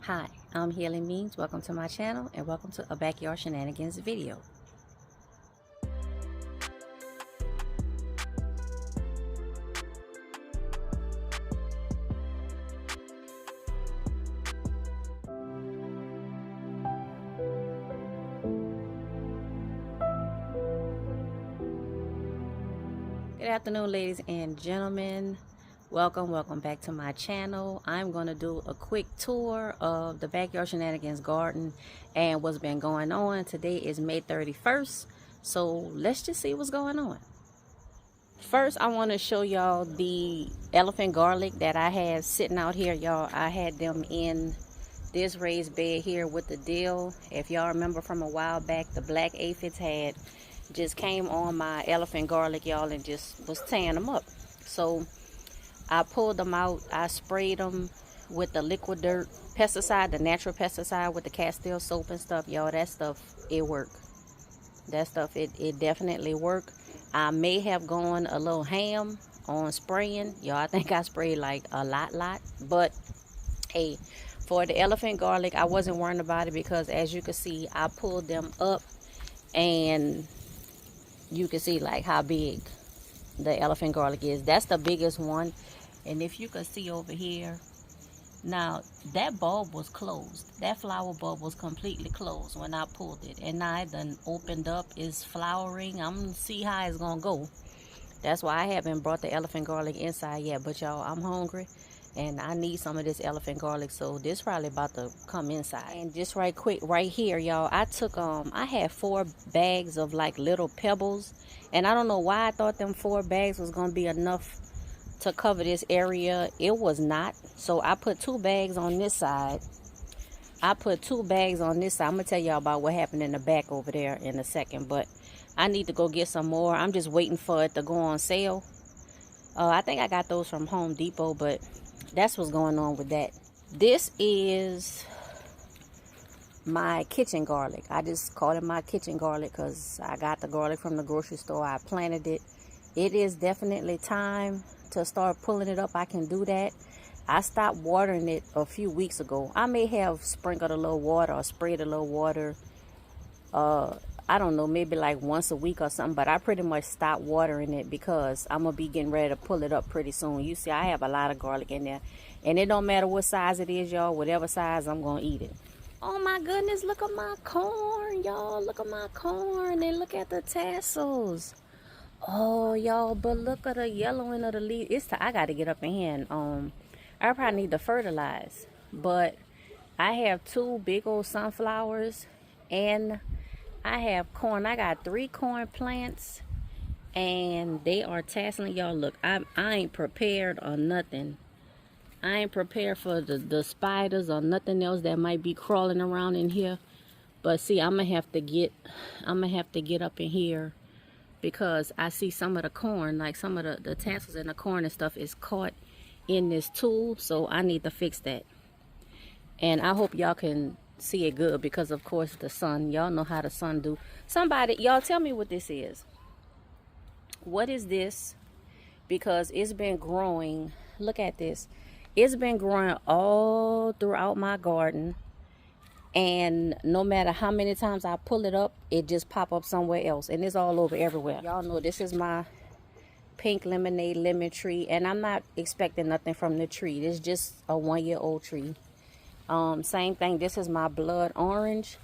Hi, I'm Healing Means. Welcome to my channel and welcome to a Backyard Shenanigans video. Good afternoon, ladies and gentlemen. Welcome back to my channel. I'm going to do a quick tour of the Backyard Shenanigans garden and what's been going on. Today is May 31st, so let's just see what's going on. First, I want to show y'all the elephant garlic that I had sitting out here, y'all. I had them in this raised bed here with the dill. If y'all remember from a while back, the black aphids had just came on my elephant garlic, y'all, and just was tearing them up. So I pulled them out. I sprayed them with the liquid dirt pesticide, the natural pesticide with the Castile soap and stuff. Y'all, that stuff, it worked. That stuff, it definitely worked. I may have gone a little ham on spraying. Y'all, I think I sprayed like a lot. But, hey, for the elephant garlic, I wasn't worrying about it because, as you can see, I pulled them up and you can see like how big the elephant garlic is. That's the biggest one. And if you can see over here, now that bulb was closed. That flower bulb was completely closed when I pulled it. And now it done opened up, it's flowering. I'm gonna see how it's gonna go. That's why I haven't brought the elephant garlic inside yet. But y'all, I'm hungry and I need some of this elephant garlic, so this probably about to come inside. And just right quick right here, y'all, I took I had 4 bags of like little pebbles, and I don't know why I thought them 4 bags was gonna be enough to cover this area. It was not. So I put 2 bags on this side. I'm gonna tell y'all about what happened in the back over there in a second, but I need to go get some more. I'm just waiting for it to go on sale. I think I got those from Home Depot, but that's what's going on with that. This is my kitchen garlic. I just call it my kitchen garlic because I got the garlic from the grocery store. I planted it. It is definitely time to start pulling it up. I can do that. I stopped watering it a few weeks ago. I may have sprinkled a little water or sprayed a little water. I don't know, maybe like once a week or something, but I pretty much stopped watering it because I'm gonna be getting ready to pull it up pretty soon. You see, I have a lot of garlic in there, and it don't matter what size it is, y'all. Whatever size, I'm gonna eat it. Oh my goodness, look at my corn, y'all. Look at my corn and look at the tassels. Oh, y'all, but look at the yellowing of the leaves. I gotta get up in here and I probably need to fertilize. But I have 2 big old sunflowers and I have corn. I got 3 corn plants and they are tasseling. Y'all, look, I ain't prepared or nothing. I ain't prepared for the spiders or nothing else that might be crawling around in here. But see, I'm gonna have to get up in here because I see some of the corn, like some of the tassels in the corn and stuff is caught in this tool. So I need to fix that. And I hope y'all can see it good because of course the sun, y'all know how the sun do. Somebody, y'all tell me what this is. What is this? Because it's been growing. Look at this. It's been growing all throughout my garden. And no matter how many times I pull it up, it just pop up somewhere else. And it's all over everywhere. Y'all know this is my pink lemonade lemon tree. And I'm not expecting nothing from the tree. This is just a 1-year-old tree. Same thing. This is my blood orange.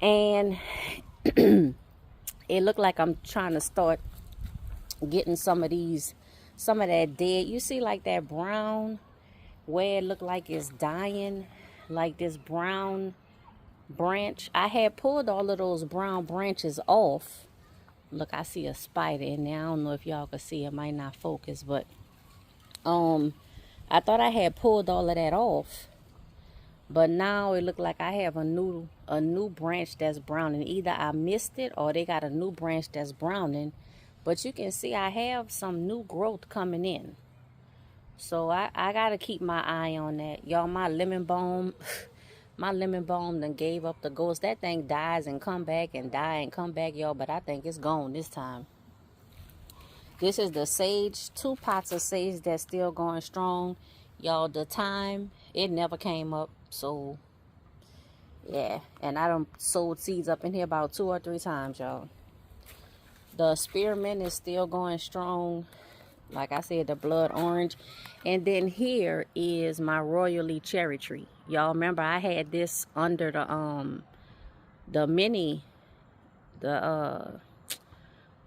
And it looked like I'm trying to start getting some of that dead. You see like that brown where it looked like it's dying. Like this brown branch. I had pulled all of those brown branches off. Look, I see a spider in there. I don't know if y'all can see. It might not focus, but I thought I had pulled all of that off. But now it looked like I have a new branch that's browning. Either I missed it or they got a new branch that's browning. But you can see I have some new growth coming in. So I gotta keep my eye on that. Y'all, my lemon balm done gave up the ghost. That thing dies and come back and die and come back, y'all. But I think it's gone this time. This is the sage, 2 pots of sage that's still going strong. Y'all, the time, it never came up. So, yeah. And I done sowed seeds up in here about 2 or 3 times, y'all. The spearmint is still going strong. Like I said, the blood orange. And then here is my royally cherry tree. Y'all remember I had this under the mini,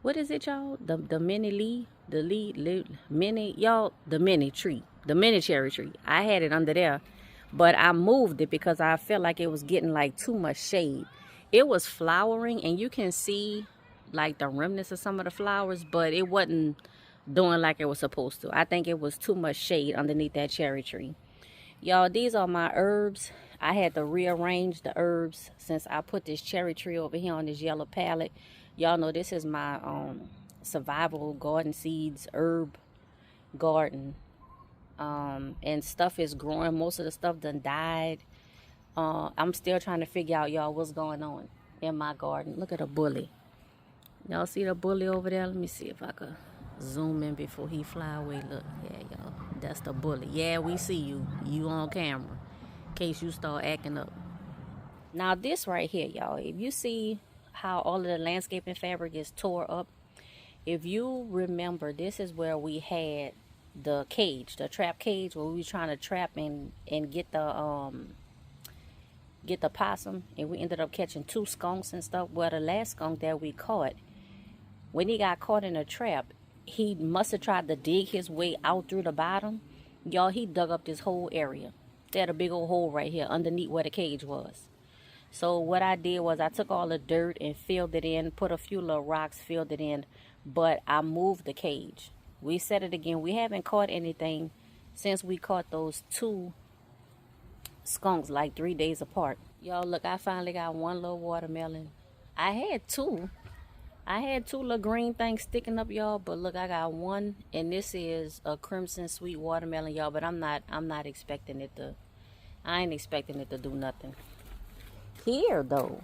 what is it, y'all? The mini lee, mini, y'all, the mini tree, the mini cherry tree. I had it under there, but I moved it because I felt like it was getting like too much shade. It was flowering, and you can see like the remnants of some of the flowers, but it wasn't doing like it was supposed to. I think it was too much shade underneath that cherry tree. Y'all, these are my herbs. I had to rearrange the herbs since I put this cherry tree over here on this yellow palette. Y'all know this is my survival garden seeds herb garden. And stuff is growing. Most of the stuff done died. I'm still trying to figure out, y'all, what's going on in my garden. Look at the bully. Y'all see the bully over there? Let me see if I could zoom in before he fly away. Look, yeah, y'all, that's the bully. Yeah, we see you. You on camera in case you start acting up. Now this right here, y'all, if you see how all of the landscaping fabric is tore up, if you remember, this is where we had the cage, the trap cage, where we were trying to trap and get the possum, and we ended up catching 2 skunks and stuff. Well, the last skunk that we caught, when he got caught in a trap, he must have tried to dig his way out through the bottom. Y'all, he dug up this whole area. They had a big old hole right here underneath where the cage was. So what I did was I took all the dirt and filled it in, put a few little rocks, filled it in, but I moved the cage. We set it again. We haven't caught anything since we caught those 2 skunks like 3 days apart. Y'all, look, I finally got 1 little watermelon. I had 2 little green things sticking up, y'all, but look, I got 1, and this is a crimson sweet watermelon, y'all, but I'm not expecting it to, I ain't expecting it to do nothing. Here though,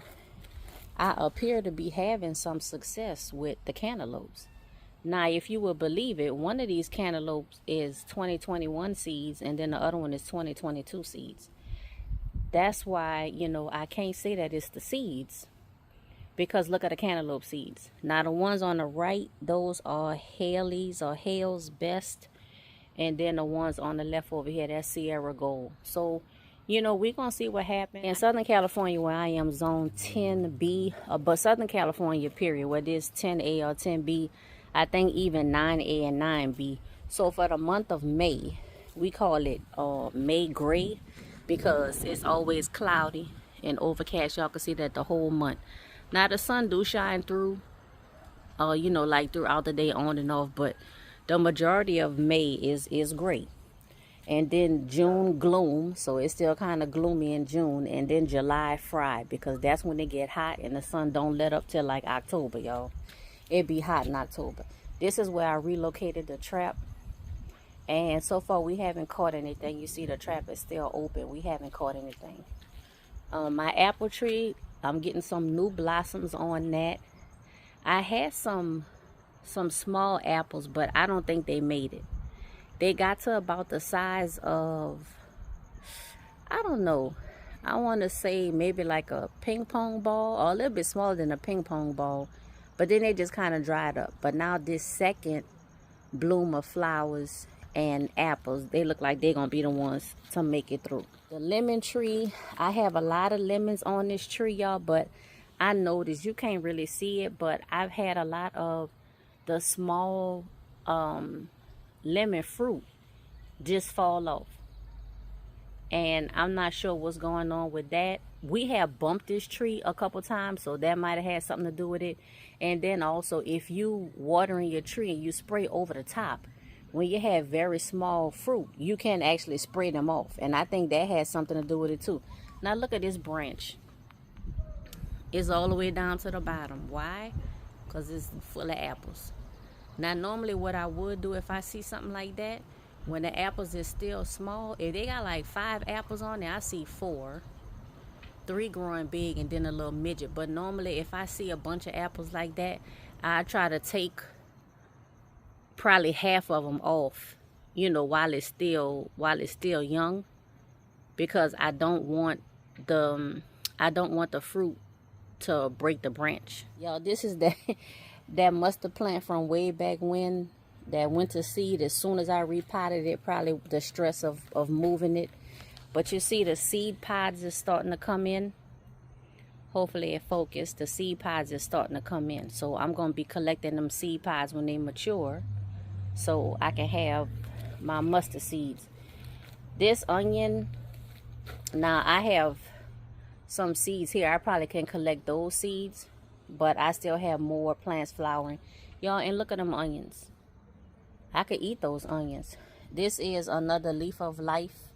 I appear to be having some success with the cantaloupes. Now, if you will believe it, one of these cantaloupes is 2021 seeds, and then the other one is 2022 seeds. That's why, you know, I can't say that it's the seeds, because look at the cantaloupe seeds. Now, the ones on the right, those are Haley's or Hale's Best. And then the ones on the left over here, that's Sierra Gold. So, you know, we're going to see what happens. In Southern California, where I am, zone 10B, but Southern California, period, whether it's 10A or 10B, I think even 9A and 9B. So for the month of May, we call it May Gray, because it's always cloudy and overcast. Y'all can see that the whole month. Now, the sun do shine through, you know, like throughout the day on and off, but the majority of May is gray. And then June gloom, so it's still kind of gloomy in June. And then July fry, because that's when it get hot and the sun don't let up till like October, y'all. It be hot in October. This is where I relocated the trap. And so far we haven't caught anything. You see the trap is still open. We haven't caught anything. My apple tree, I'm getting some new blossoms on that. I had some small apples, but I don't think they made it. They got to about the size of, I don't know, I want to say maybe like a ping pong ball, or a little bit smaller than a ping pong ball. But then they just kind of dried up. But now this second bloom of flowers and apples, they look like they're going to be the ones to make it through. The lemon tree, I have a lot of lemons on this tree, y'all, but I noticed, you can't really see it, but I've had a lot of the small lemon fruit just fall off. And I'm not sure what's going on with that. We have bumped this tree a couple times, so that might have had something to do with it. And then also, if you watering your tree and you spray over the top, when you have very small fruit, you can actually spray them off. And I think that has something to do with it too. Now look at this branch. It's all the way down to the bottom. Why? Because it's full of apples. Now normally what I would do if I see something like that, when the apples is still small, if they got like 5 apples on there, I see 4, 3 growing big, and then a little midget. But normally if I see a bunch of apples like that, I try to take probably half of them off you know, while it's still young, because I don't want the fruit to break the branch. Y'all, this is that that mustard plant from way back when, that went to seed as soon as I repotted it. Probably the stress of moving it. But you see the seed pods is starting to come in. Hopefully it focused. The seed pods is starting to come in. So I'm going to be collecting them seed pods when they mature, so I can have my mustard seeds. This onion, now I have some seeds here. I probably can collect those seeds, but I still have more plants flowering. Y'all, and look at them onions. I could eat those onions. This is another leaf of life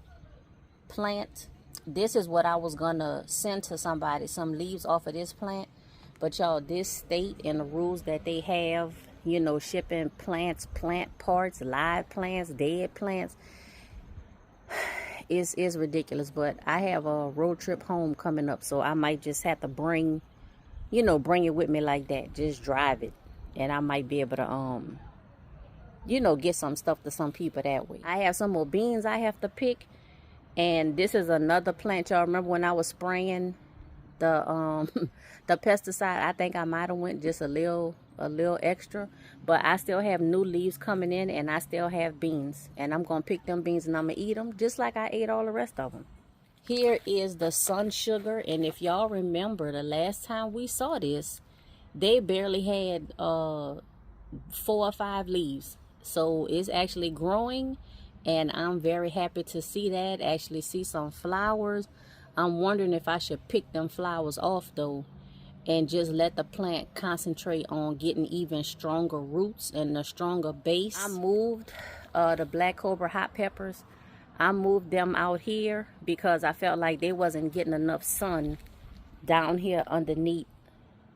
plant. This is what I was gonna send to somebody, some leaves off of this plant. But y'all, this state and the rules that they have, you know, shipping plants, plant parts, live plants, dead plants, is ridiculous. But I have a road trip home coming up, so I might just have to bring it with me like that. Just drive it, and I might be able to get some stuff to some people that way. I have some more beans I have to pick. And this is another plant. Y'all remember when I was spraying the the pesticide? I think I might have went just a little extra, but I still have new leaves coming in, and I still have beans, and I'm gonna pick them beans and I'm gonna eat them just like I ate all the rest of them. Here is the sun sugar, and if y'all remember the last time we saw this, they barely had 4 or 5 leaves. So it's actually growing, and I'm very happy to see that, actually see some flowers. I'm wondering if I should pick them flowers off though, and just let the plant concentrate on getting even stronger roots and a stronger base. I moved the black cobra hot peppers. I moved them out here because I felt like they wasn't getting enough sun down here underneath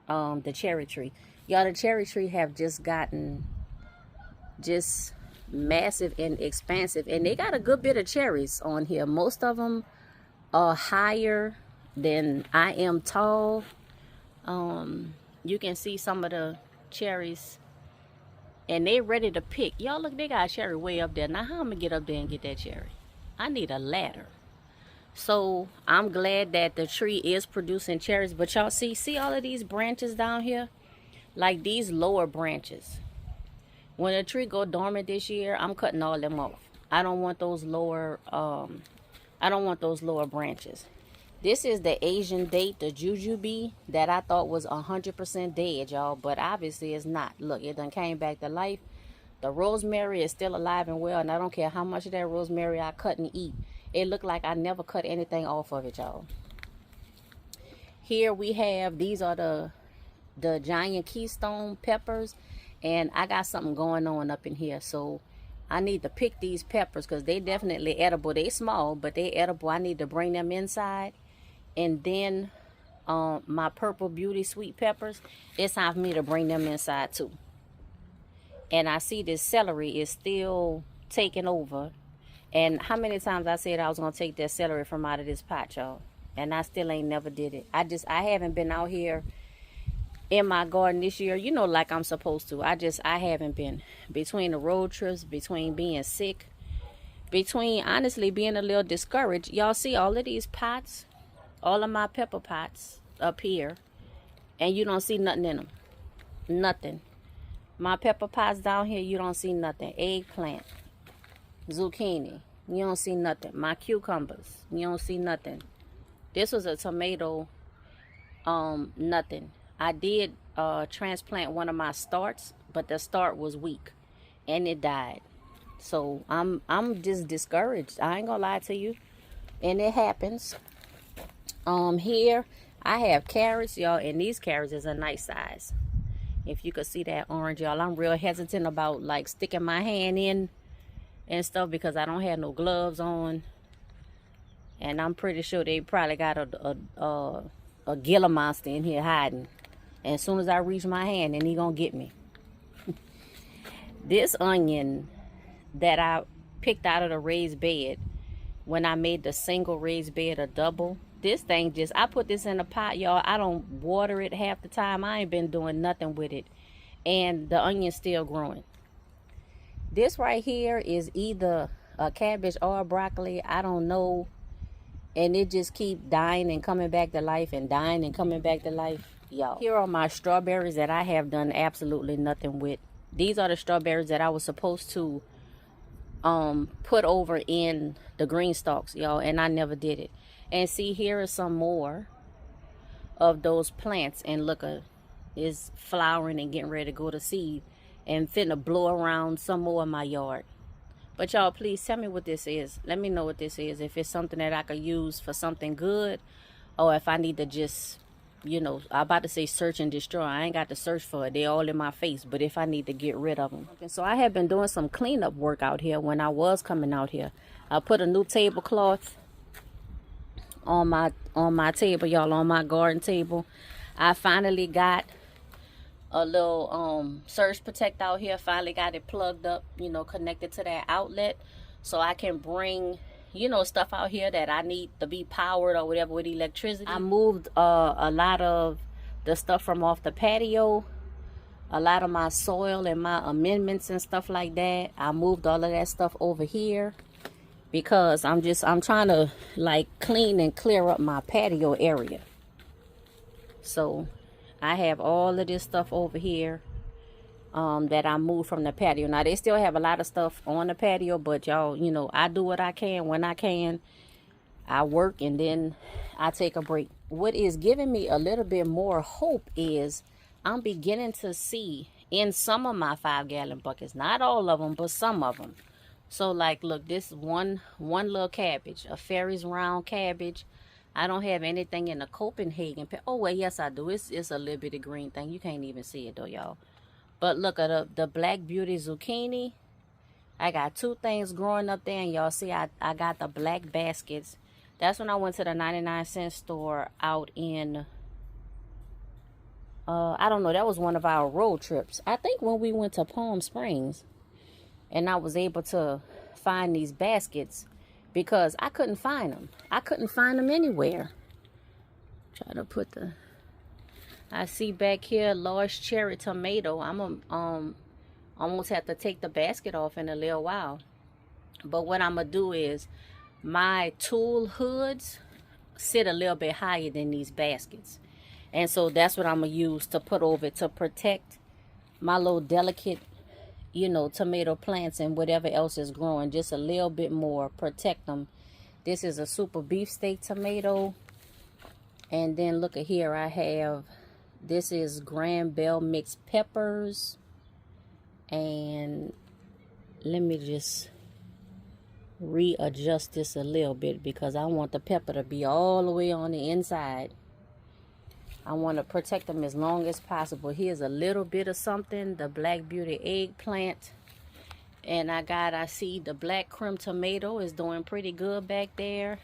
the cherry tree. Y'all, the cherry tree have just gotten just massive and expansive, and they got a good bit of cherries on here. Most of them are higher than I am tall. You can see some of the cherries, and they ready to pick. Y'all, look, they got a cherry way up there. Now how I'm gonna get up there and get that cherry? I need a ladder. So I'm glad that the tree is producing cherries. But y'all see all of these branches down here, like these lower branches. When a tree go dormant this year, I'm cutting all them off. I don't want those lower branches. This is the Asian date, the jujube, that I thought was 100% dead, y'all, but obviously it's not. Look, it done came back to life. The rosemary is still alive and well, and I don't care how much of that rosemary I cut and eat. It looked like I never cut anything off of it, y'all. Here we have, these are the giant keystone peppers. And I got something going on up in here, so I need to pick these peppers because they definitely edible. They small, but they edible. I need to bring them inside. And then my purple beauty sweet peppers, it's time for me to bring them inside too. And I see this celery is still taking over. And how many times I said I was going to take that celery from out of this pot, y'all, and I still ain't never did it. I haven't been out here in my garden this year, you know, like I'm supposed to. I haven't been. Between the road trips, between being sick, between honestly being a little discouraged. Y'all see all of these pots, all of my pepper pots up here, and you don't see nothing in them. Nothing. My pepper pots down here, you don't see nothing. Eggplant, zucchini, you don't see nothing. My cucumbers, you don't see nothing. This was a tomato, nothing. I did transplant one of my starts, but the start was weak and it died. So I'm just discouraged. I ain't gonna lie to you. And it happens. Here I have carrots, y'all, and these carrots is a nice size. If you could see that orange, y'all, I'm real hesitant about like sticking my hand in and stuff because I don't have no gloves on. And I'm pretty sure they probably got a Gila monster in here hiding. And as soon as I reach my hand, then he gonna get me. This onion that I picked out of the raised bed, when I made the single raised bed a double, this thing just, I put this in a pot, y'all. I don't water it half the time. I ain't been doing nothing with it. And the onion's still growing. This right here is either a cabbage or a broccoli. I don't know. And it just keep dying and coming back to life and dying and coming back to life. Y'all, here are my strawberries that I have done absolutely nothing with. These are the strawberries that I was supposed to put over in the green stalks, y'all, and I never did it. And see, here are some more of those plants, and look, it's flowering and getting ready to go to seed and finna blow around some more in my yard. But y'all, please tell me what this is. Let me know what this is, if it's something that I could use for something good, or if I need to just, you know, I'm about to say search and destroy. I ain't got to search for it. They're all in my face. But if I need to get rid of them. Okay, so I have been doing some cleanup work out here when I was coming out here. I put a new tablecloth on my table, y'all, on my garden table. I finally got a little surge protect out here. Finally got it plugged up, you know, connected to that outlet, so I can bring, you know, stuff out here that I need to be powered or whatever with electricity. I moved a lot of the stuff from off the patio, a lot of my soil and my amendments and stuff like that. I moved all of that stuff over here because I'm trying to like clean and clear up my patio area. So I have all of this stuff over here that I moved from the patio. Now, they still have a lot of stuff on the patio, but y'all, you know, I do what I can when I can. I work and then I take a break. What is giving me a little bit more hope is I'm beginning to see in some of my 5-gallon buckets, not all of them, but some of them. So like, look, this one little cabbage, a Ferry's round cabbage. I don't have anything in the Copenhagen. Oh, well, yes, I do. It's a little bitty green thing. You can't even see it, though, y'all. But look at the Black Beauty zucchini. I got 2 things growing up there. And y'all see, I got the black baskets. That's when I went to the 99-cent store out in, I don't know. That was one of our road trips. I think when we went to Palm Springs. And I was able to find these baskets, because I couldn't find them. I couldn't find them anywhere. Try to put the... I see back here, large cherry tomato. I'm almost have to take the basket off in a little while. But what I'm going to do is, my tool hoods sit a little bit higher than these baskets. And so that's what I'm going to use to put over it to protect my little delicate, you know, tomato plants and whatever else is growing, just a little bit more, protect them. This is a super beefsteak tomato. And then look at here, I have, this is Grand Bell mixed peppers. And let me just readjust this a little bit, because I want the pepper to be all the way on the inside. I want to protect them as long as possible. Here's a little bit of something, the Black Beauty eggplant. And I see the black creme tomato is doing pretty good back there.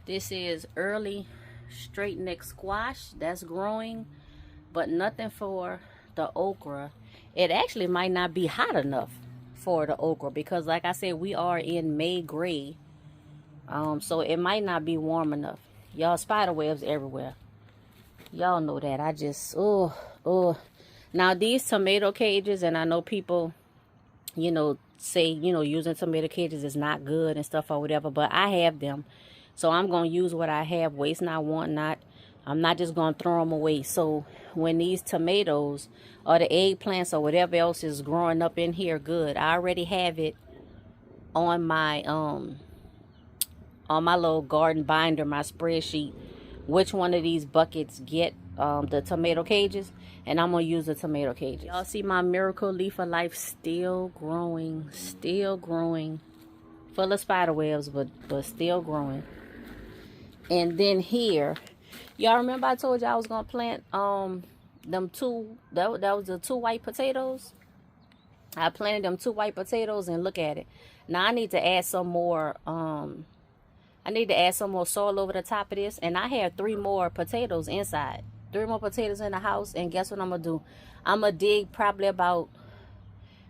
This is early straight neck squash that's growing, but nothing for the okra. It actually might not be hot enough for the okra, because like I said, we are in May gray. So it might not be warm enough. Y'all, spider webs everywhere. Y'all know that. I just, Now, these tomato cages, and I know people, you know, say, you know, using tomato cages is not good and stuff or whatever, but I have them. So I'm going to use what I have, waste not, want not. I'm not just going to throw them away. So when these tomatoes or the eggplants or whatever else is growing up in here good, I already have it on my little garden binder, my spreadsheet, which one of these buckets get the tomato cages, and I'm gonna use the tomato cages. Y'all see my miracle leaf of life still growing, full of spider webs, but still growing. And then here, y'all remember I told you I was gonna plant them 2, that was the 2 white potatoes. I planted them 2 white potatoes, and look at it. Now I need to add some more I need to add some more soil over the top of this. And I have 3 more potatoes inside. 3 more potatoes in the house. And guess what I'm going to do? I'm going to dig probably about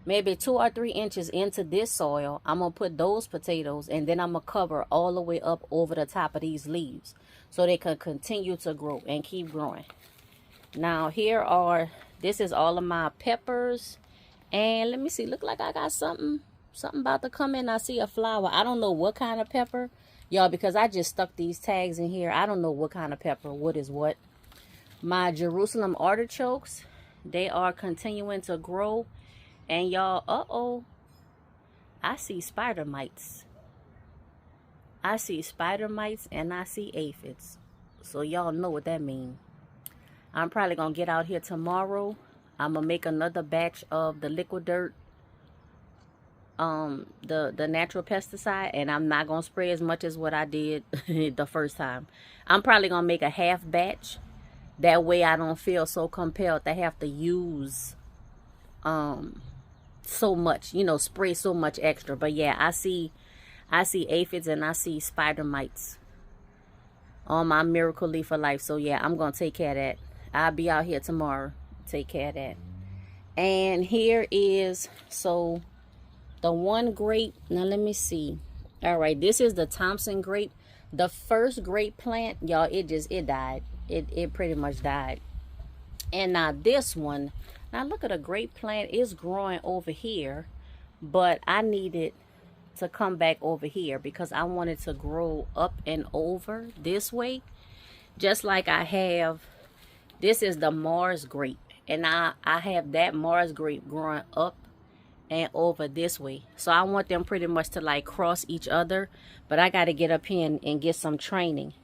maybe 2 or 3 inches into this soil. I'm going to put those potatoes. And then I'm going to cover all the way up over the top of these leaves, so they can continue to grow and keep growing. Now this is all of my peppers And let me see, look like I got something about to come in. I see a flower. I don't know what kind of pepper, y'all, because I just stuck these tags in here. I don't know what kind of pepper, what is what. My Jerusalem artichokes, they are continuing to grow. And y'all, I see spider mites. I see spider mites and I see aphids. So y'all know what that means. I'm probably going to get out here tomorrow. I'm going to make another batch of the liquid dirt, the natural pesticide. And I'm not going to spray as much as what I did the first time. I'm probably going to make a half batch. That way I don't feel so compelled to have to use so much, you know, spray so much extra. But yeah, I see aphids and I see spider mites on my miracle leaf of life. So yeah, I'm gonna take care of that. I'll be out here tomorrow, take care of that. And here is, so the one grape, now let me see. All right, this is the Thompson grape. The first grape plant, y'all, it died. It pretty much died. And now this one, now look at a grape plant, is growing over here, but I need it to come back over here because I want it to grow up and over this way. Just like I have, this is the Mars grape, and I have that Mars grape growing up and over this way. So I want them pretty much to like cross each other, but I got to get up here and get some training.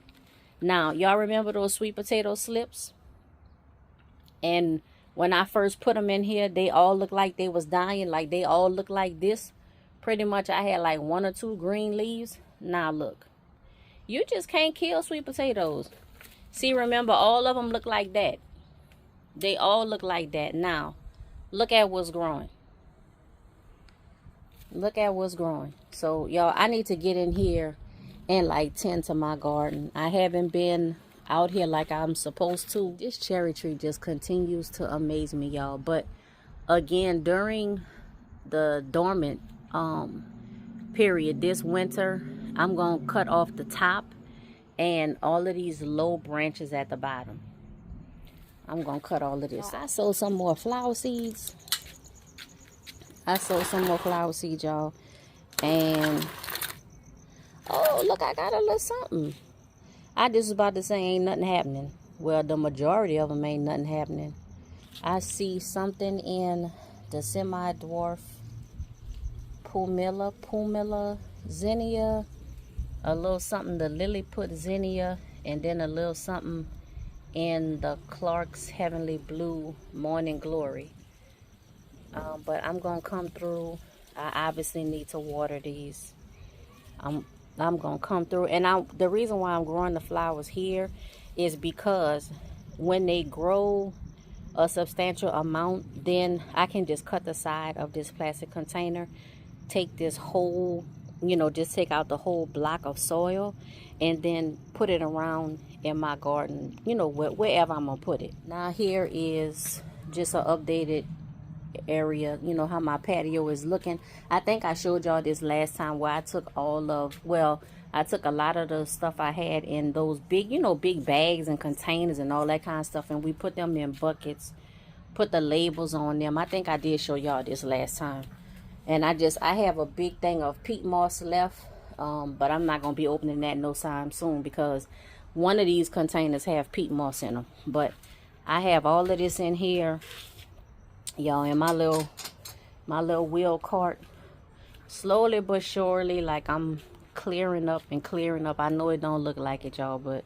Now, y'all remember those sweet potato slips? And when I first put them in here, they all looked like they was dying. Like they all looked like this. Pretty much I had like 1 or 2 green leaves. Now look. You just can't kill sweet potatoes. See, remember, all of them look like that. They all look like that. Now, look at what's growing. Look at what's growing. So, y'all, I need to get in here and like tend to my garden. I haven't been out here like I'm supposed to. This cherry tree just continues to amaze me, y'all. But again, during the dormant period this winter, I'm gonna cut off the top and all of these low branches at the bottom. I'm gonna cut all of this. I sowed some more flower seeds. Y'all. And oh, look, I got a little something. I just was about to say ain't nothing happening. Well, the majority of them ain't nothing happening. I see something in the semi-dwarf Pumila zinnia, a little something the Lilliput zinnia, and then a little something in the Clark's Heavenly Blue Morning Glory. But I'm gonna come through. I obviously need to water these. I'm gonna come through, and the reason why I'm growing the flowers here is because when they grow a substantial amount, then I can just cut the side of this plastic container, take this whole, you know, just take out the whole block of soil and then put it around in my garden, you know, wherever I'm gonna put it. Now here is just an updated area, you know, how my patio is looking. I think I showed y'all this last time where I took I took a lot of the stuff I had in those big, you know, big bags and containers and all that kind of stuff, and we put them in buckets, put the labels on them. I think I did show y'all this last time. And I have a big thing of peat moss left, but I'm not gonna be opening that no time soon because one of these containers have peat moss in them. But I have all of this in here, y'all, in my little wheel cart. Slowly but surely, like I'm clearing up. I know it don't look like it, y'all, but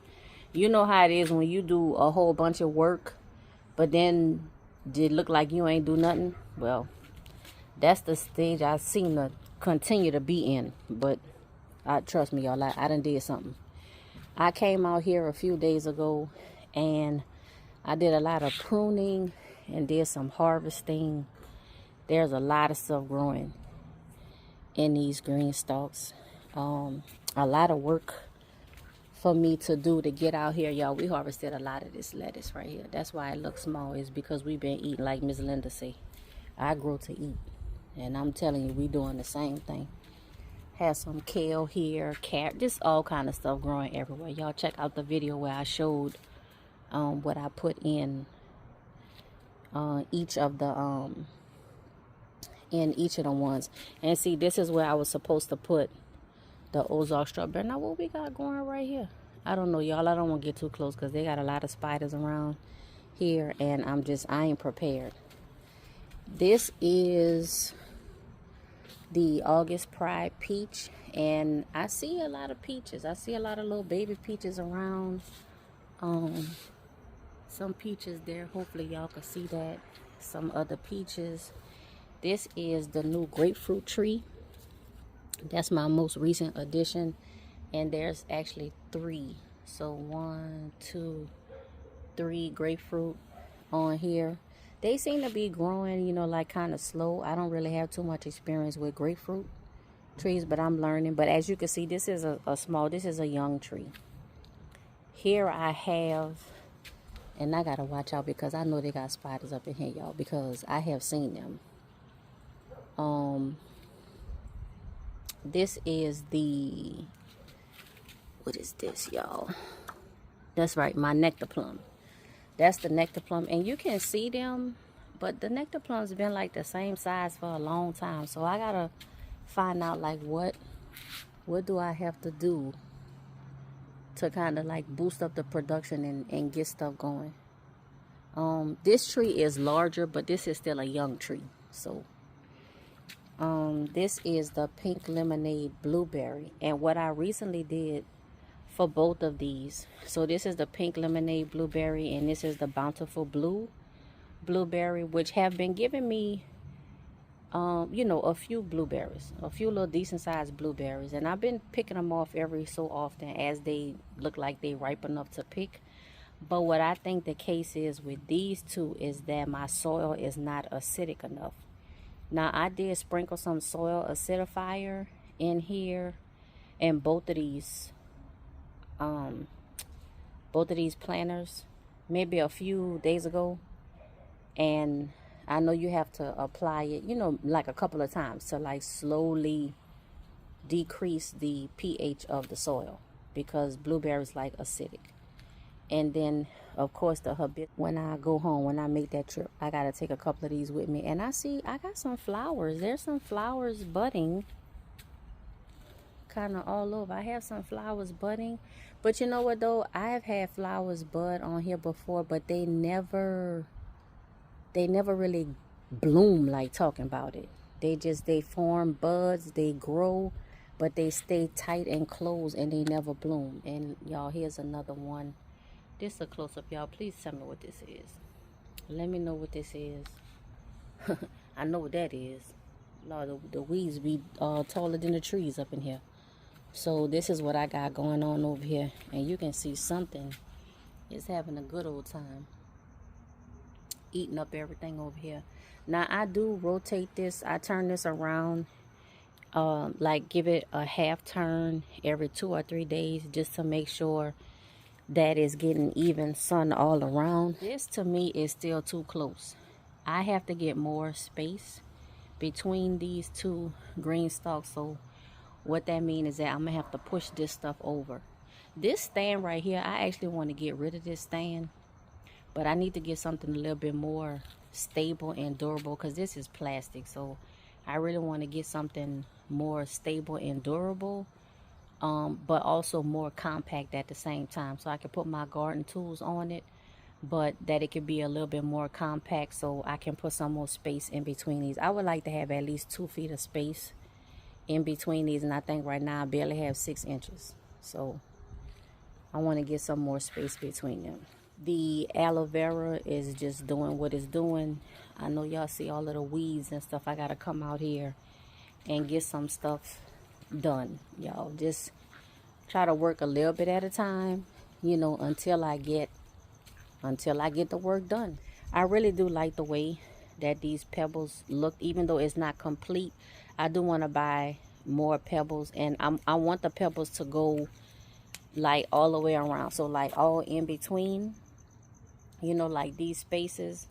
you know how it is when you do a whole bunch of work, but then it look like you ain't do nothing. Well, that's the stage I seem to continue to be in. But trust me, y'all, I done did something. I came out here a few days ago and I did a lot of pruning and did some harvesting. There's a lot of stuff growing in these green stalks. A lot of work for me to do to get out here, y'all. We harvested a lot of this lettuce right here. That's why it looks small, is because we've been eating, like Miss Linda say, I grow to eat. And I'm telling you, we doing the same thing. Have some kale here, carrot, just all kind of stuff growing everywhere. Y'all check out the video where I showed what I put in each of the in each of the ones. And see, this is where I was supposed to put the Ozark strawberry. Now what we got going right here? I don't know, y'all. I don't want to get too close because they got a lot of spiders around here, and I ain't prepared. This is the August Pride peach, and I see a lot of peaches. I see a lot of little baby peaches around. Some peaches there. Hopefully y'all can see that. Some other peaches. This is the new grapefruit tree. That's my most recent addition, and there's actually 3. So 1, 2, 3 grapefruit on here. They seem to be growing, you know, like kind of slow. I don't really have too much experience with grapefruit trees, but I'm learning. But as you can see, this is this is a young tree. Here I have, and I gotta watch out because I know they got spiders up in here, y'all, because I have seen them. This is what is this, y'all? That's right, my nectar plum. That's the nectar plum, and you can see them, but the nectar plum's been like the same size for a long time. So I gotta find out like what do I have to do to kind of like boost up the production and get stuff going. This tree is larger, but this is still a young tree. So this is the pink lemonade blueberry, and what I recently did for both of these, so this is the pink lemonade blueberry, and this is the bountiful blue blueberry, which have been giving me you know, a few blueberries, a few little decent sized blueberries, and I've been picking them off every so often as they look like they ripe enough to pick. But what I think the case is with these two is that my soil is not acidic enough. Now I did sprinkle some soil acidifier in here, and both of these planters maybe a few days ago, and I know you have to apply it, you know, like a couple of times to like slowly decrease the pH of the soil, because blueberries like acidic. And then of course the when I go home, when I make that trip, I gotta take a couple of these with me. And I see I got some flowers. There's some flowers budding kind of all over. I have some flowers budding, but you know what though, I have had flowers bud on here before, but they never really bloom like talking about it. They form buds, they grow, but they stay tight and closed, and they never bloom. And y'all, here's another one. This is a close-up, y'all. Please tell me what this is. Let me know what this is. I know what that is. Lord, the weeds be taller than the trees up in here. So this is what I got going on over here, and you can see something is having a good old time eating up everything over here. Now I do rotate this. I turn this around, like give it a half turn every 2 or 3 days, just to make sure that it's getting even sun all around. This to me is still too close. I have to get more space between these two green stalks. So what that means is that I'm gonna have to push this stuff over. This stand right here, I actually want to get rid of this stand, but I need to get something a little bit more stable and durable, because this is plastic. So I really want to get something more stable and durable, but also more compact at the same time, so I can put my garden tools on it, but that it could be a little bit more compact, so I can put some more space in between these. I would like to have at least 2 feet of space in between these, and I think right now I barely have 6 inches. So I want to get some more space between them. The aloe vera is just doing what it's doing. I know y'all see all of the weeds and stuff. I gotta come out here and get some stuff done, y'all. Just try to work a little bit at a time, you know, until I get the work done. I really do like the way that these pebbles look, even though it's not complete. I do want to buy more pebbles, and I want the pebbles to go like all the way around, so like all in between, you know, like these spaces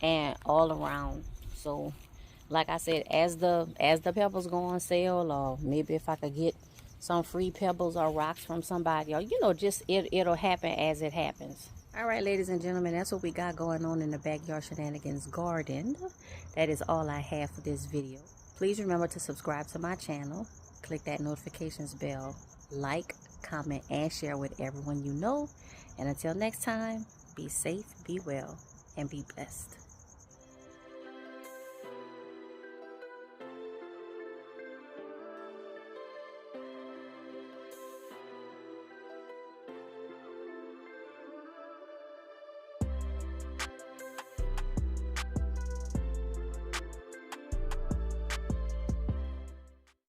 and all around. So like I said, as the pebbles go on sale, or maybe if I could get some free pebbles or rocks from somebody, or you know, just it'll happen as it happens. All right, ladies and gentlemen, that's what we got going on in the Backyard Shenanigans garden. That is all I have for this video. Please remember to subscribe to my channel. Click that notifications bell. Like, comment, and share with everyone you know. And until next time, be safe, be well, and be blessed.